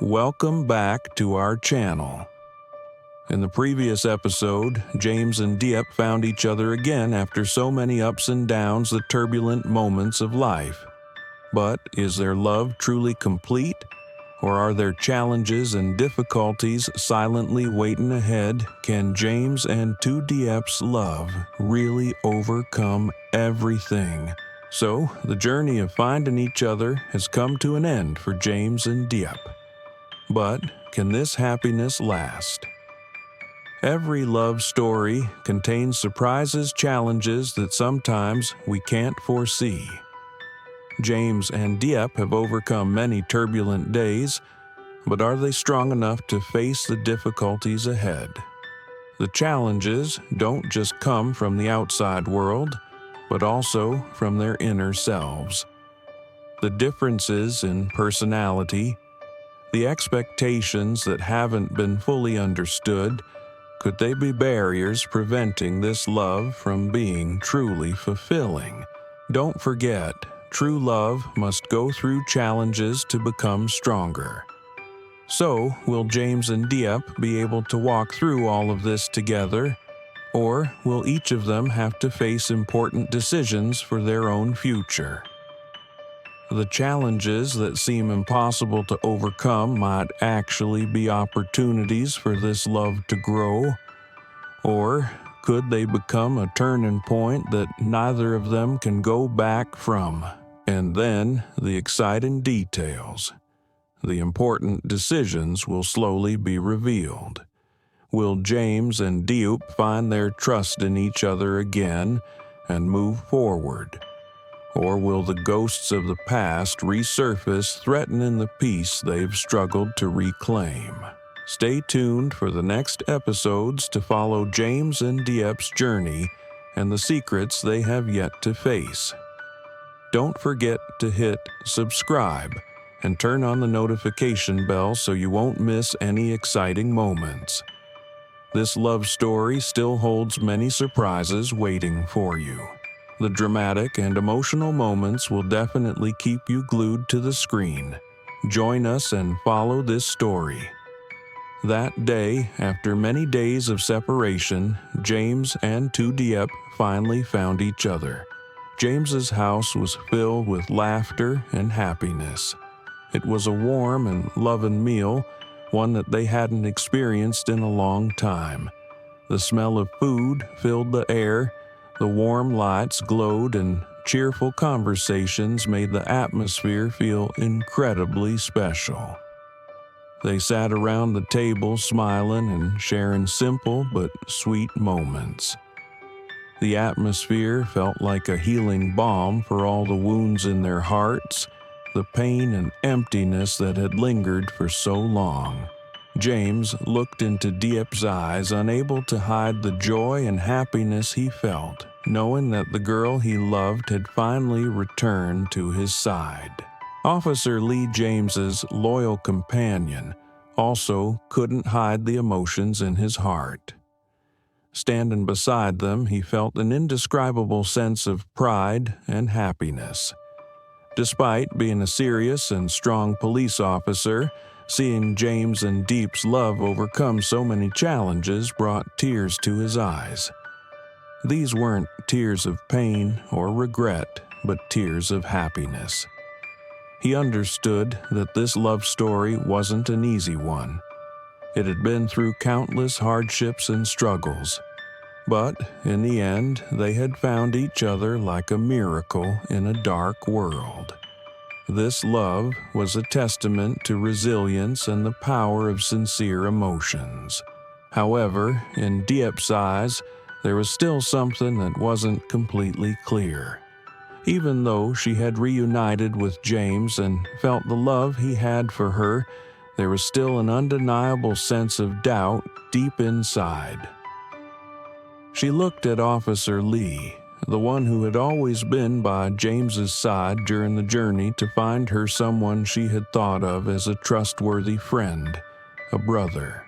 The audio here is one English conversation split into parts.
Welcome back to our channel. In the previous episode, James and Diep found each other again after so many ups and downs, the turbulent moments of life. But is their love truly complete? Or are there challenges and difficulties silently waiting ahead? Can James and Tudiep's love really overcome everything? So, the journey of finding each other has come to an end for James and Diep. But can this happiness last? Every love story contains surprises, challenges that sometimes we can't foresee. James and Diep have overcome many turbulent days, but are they strong enough to face the difficulties ahead? The challenges don't just come from the outside world, but also from their inner selves. The differences in personality, the expectations that haven't been fully understood, could they be barriers preventing this love from being truly fulfilling? Don't forget, true love must go through challenges to become stronger. So, will James and Diep be able to walk through all of this together? Or will each of them have to face important decisions for their own future? The challenges that seem impossible to overcome might actually be opportunities for this love to grow. Or could they become a turning point that neither of them can go back from? And then the exciting details. The important decisions will slowly be revealed. Will James and Diep find their trust in each other again and move forward? Or will the ghosts of the past resurface, threatening the peace they've struggled to reclaim? Stay tuned for the next episodes to follow James and Diep's journey and the secrets they have yet to face. Don't forget to hit subscribe and turn on the notification bell so you won't miss any exciting moments. This love story still holds many surprises waiting for you. The dramatic and emotional moments will definitely keep you glued to the screen. Join us and follow this story. That day, after many days of separation, James and Diep finally found each other. James's house was filled with laughter and happiness. It was a warm and loving meal, one that they hadn't experienced in a long time. The smell of food filled the air, the warm lights glowed, and cheerful conversations made the atmosphere feel incredibly special. They sat around the table smiling and sharing simple but sweet moments. The atmosphere felt like a healing balm for all the wounds in their hearts, the pain and emptiness that had lingered for so long. James looked into Diep's eyes, unable to hide the joy and happiness he felt, knowing that the girl he loved had finally returned to his side. Officer Lee James's loyal companion also couldn't hide the emotions in his heart. Standing beside them, he felt an indescribable sense of pride and happiness. Despite being a serious and strong police officer, seeing James and Diep's love overcome so many challenges brought tears to his eyes. These weren't tears of pain or regret, but tears of happiness. He understood that this love story wasn't an easy one. It had been through countless hardships and struggles. But in the end, they had found each other like a miracle in a dark world. This love was a testament to resilience and the power of sincere emotions. However, in Diep's eyes, there was still something that wasn't completely clear. Even though she had reunited with James and felt the love he had for her, there was still an undeniable sense of doubt deep inside. She looked at Officer Lee, the one who had always been by James's side during the journey to find her someone she had thought of as a trustworthy friend, a brother.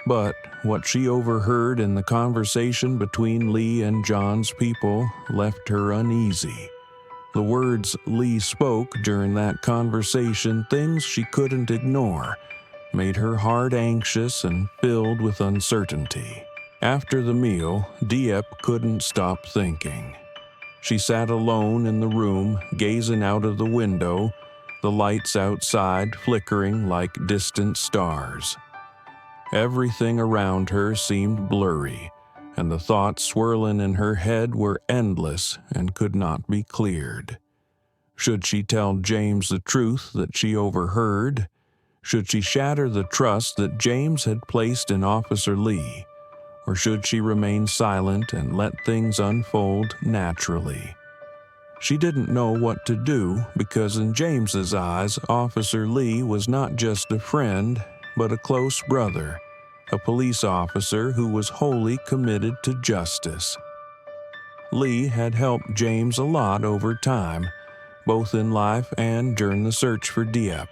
But what she overheard in the conversation between Lee and John's people left her uneasy. The words Ly spoke during that conversation, things she couldn't ignore, made her heart anxious and filled with uncertainty. After the meal, Diep couldn't stop thinking. She sat alone in the room, gazing out of the window, the lights outside flickering like distant stars. Everything around her seemed blurry, and the thoughts swirling in her head were endless and could not be cleared. Should she tell James the truth that she overheard? Should she shatter the trust that James had placed in Officer Ly? Or should she remain silent and let things unfold naturally? She didn't know what to do because in James's eyes, Officer Ly was not just a friend, but a close brother, a police officer who was wholly committed to justice. Ly had helped James a lot over time, both in life and during the search for Diep.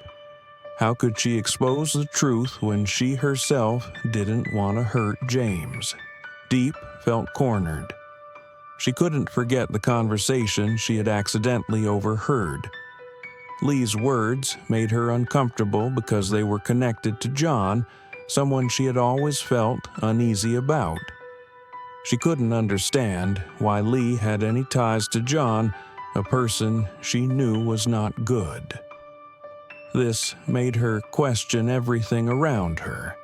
How could she expose the truth when she herself didn't want to hurt James? Diep felt cornered. She couldn't forget the conversation she had accidentally overheard. Ly's words made her uncomfortable because they were connected to John, someone she had always felt uneasy about. She couldn't understand why Ly had any ties to John, a person she knew was not good. This made her question everything around her,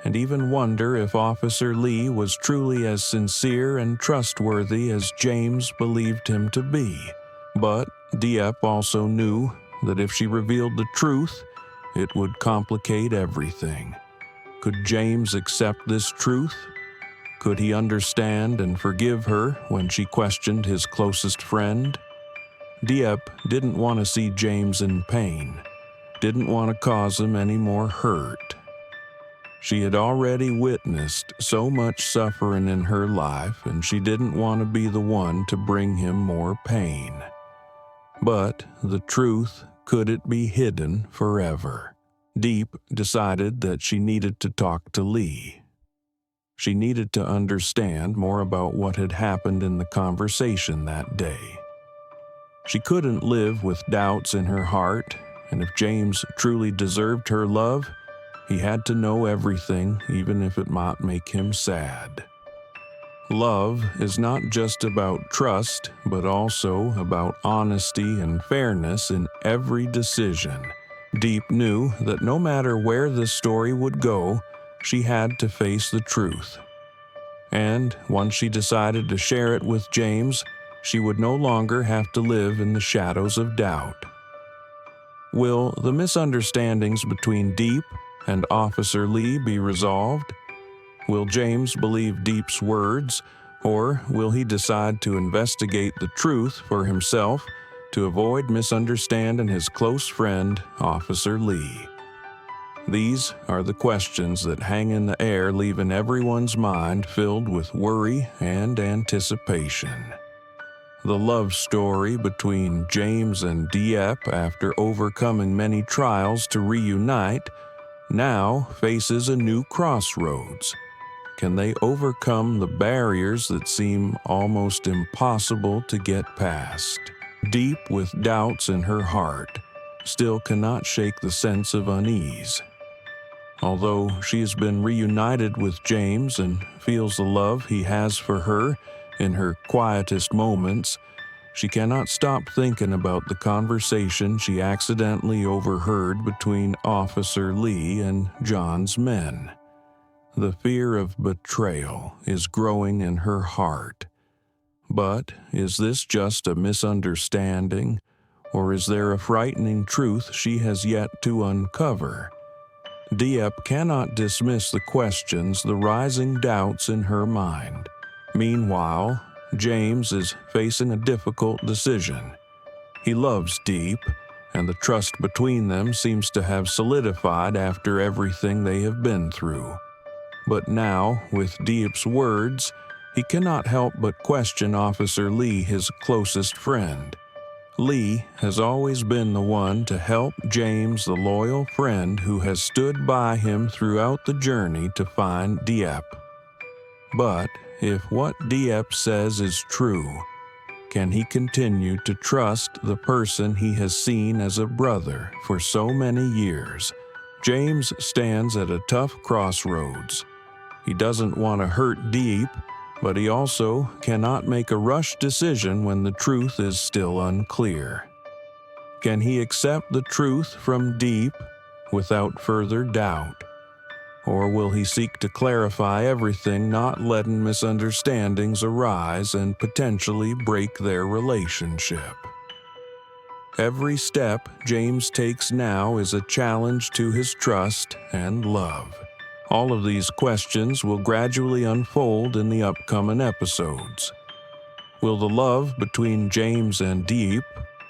and even wonder if Officer Ly was truly as sincere and trustworthy as James believed him to be. But Diep also knew that if she revealed the truth, it would complicate everything. Could James accept this truth? Could he understand and forgive her when she questioned his closest friend? Diep didn't want to see James in pain, didn't want to cause him any more hurt. She had already witnessed so much suffering in her life, and she didn't want to be the one to bring him more pain. But the truth, could it be hidden forever? Diep decided that she needed to talk to Ly. She needed to understand more about what had happened in the conversation that day. She couldn't live with doubts in her heart, and if James truly deserved her love, he had to know everything, even if it might make him sad. Love is not just about trust, but also about honesty and fairness in every decision. Diep knew that no matter where this story would go, she had to face the truth. And once she decided to share it with James, she would no longer have to live in the shadows of doubt. Will the misunderstandings between Diep and Officer Ly be resolved? Will James believe Diep's words, or will he decide to investigate the truth for himself to avoid misunderstanding his close friend, Officer Ly? These are the questions that hang in the air, leaving everyone's mind filled with worry and anticipation. The love story between James and Diep, after overcoming many trials to reunite, now faces a new crossroads. Can they overcome the barriers that seem almost impossible to get past? Diep, with doubts in her heart, still cannot shake the sense of unease. Although she has been reunited with James and feels the love he has for her in her quietest moments, she cannot stop thinking about the conversation she accidentally overheard between Officer Ly and John's men. The fear of betrayal is growing in her heart. But is this just a misunderstanding, or is there a frightening truth she has yet to uncover? Diep cannot dismiss the questions, the rising doubts in her mind. Meanwhile, James is facing a difficult decision. He loves Diep, and the trust between them seems to have solidified after everything they have been through. But now, with Diep's words, he cannot help but question Officer Ly, his closest friend. Ly has always been the one to help James, the loyal friend who has stood by him throughout the journey to find Diep. But if what Diep says is true, can he continue to trust the person he has seen as a brother for so many years? James stands at a tough crossroads. He doesn't want to hurt Diep, but he also cannot make a rushed decision when the truth is still unclear. Can he accept the truth from Diep without further doubt? Or will he seek to clarify everything, not letting misunderstandings arise and potentially break their relationship? Every step James takes now is a challenge to his trust and love. All of these questions will gradually unfold in the upcoming episodes. Will the love between James and Diep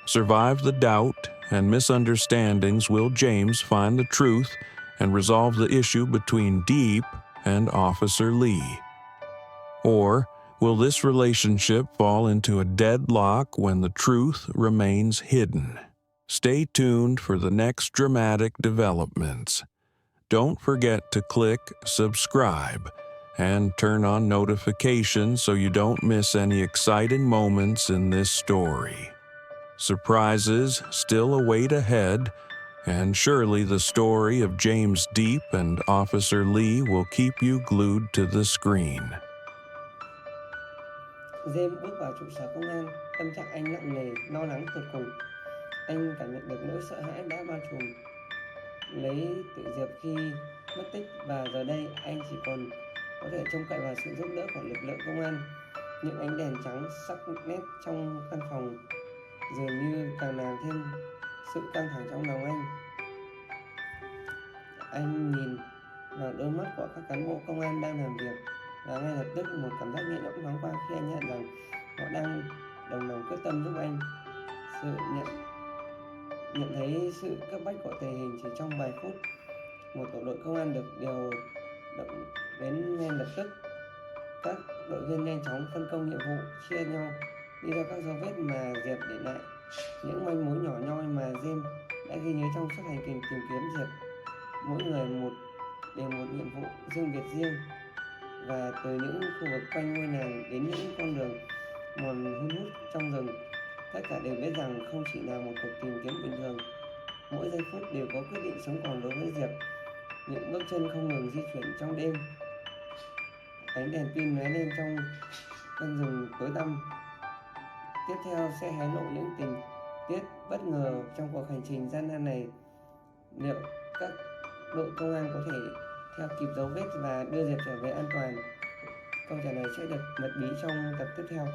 survive the doubt and misunderstandings? Will James find the truth and resolve the issue between Diep and Officer Ly? Or will this relationship fall into a deadlock when the truth remains hidden? Stay tuned for the next dramatic developments. Don't forget to click subscribe and turn on notifications so you don't miss any exciting moments in this story. Surprises still await ahead, and surely the story of James Diep and Officer Ly will keep you glued to the screen. James bước vào trụ sở công an, tâm trạng anh nặng nề, lo lắng tột cùng. Anh cảm nhận được nỗi sợ hãi đã bao trùm lấy Tự Diệp khi mất tích, và giờ đây anh chỉ còn có thể trông cậy vào sự giúp đỡ của lực lượng công an. Những ánh đèn trắng sắc nét trong căn phòng dường như càng làm thêm sự căng thẳng trong lòng anh. Anh nhìn vào đôi mắt của các cán bộ công an đang làm việc, và ngay lập tức một cảm giác nhẹ nhõm thoáng qua khi anh nhận rằng họ đang đồng lòng quyết tâm giúp anh. Nhận thấy sự cấp bách của tình hình, chỉ trong vài phút, một tổ đội công an được điều động đến ngay lập tức. Các đội viên nhanh chóng phân công nhiệm vụ, chia nhau đi ra các dấu vết mà Diệp để lại, những manh mối nhỏ nhoi mà James đã ghi nhớ trong suốt hành trình tìm kiếm Diệp. Mỗi người đều một nhiệm vụ riêng biệt riêng, và từ những khu vực quanh ngôi làng đến những con đường mòn hun hút trong rừng, tất cả đều biết rằng không chỉ là một cuộc tìm kiếm bình thường. Mỗi giây phút đều có quyết định sống còn đối với Diệp. Những bước chân không ngừng di chuyển trong đêm, ánh đèn pin lóe lên trong căn rừng tối tăm. Tiếp theo sẽ hé lộ những tình tiết bất ngờ trong cuộc hành trình gian nan này. Liệu các đội công an có thể theo kịp dấu vết và đưa Diệp trở về an toàn? Câu trả lời sẽ được bật bí trong tập tiếp theo.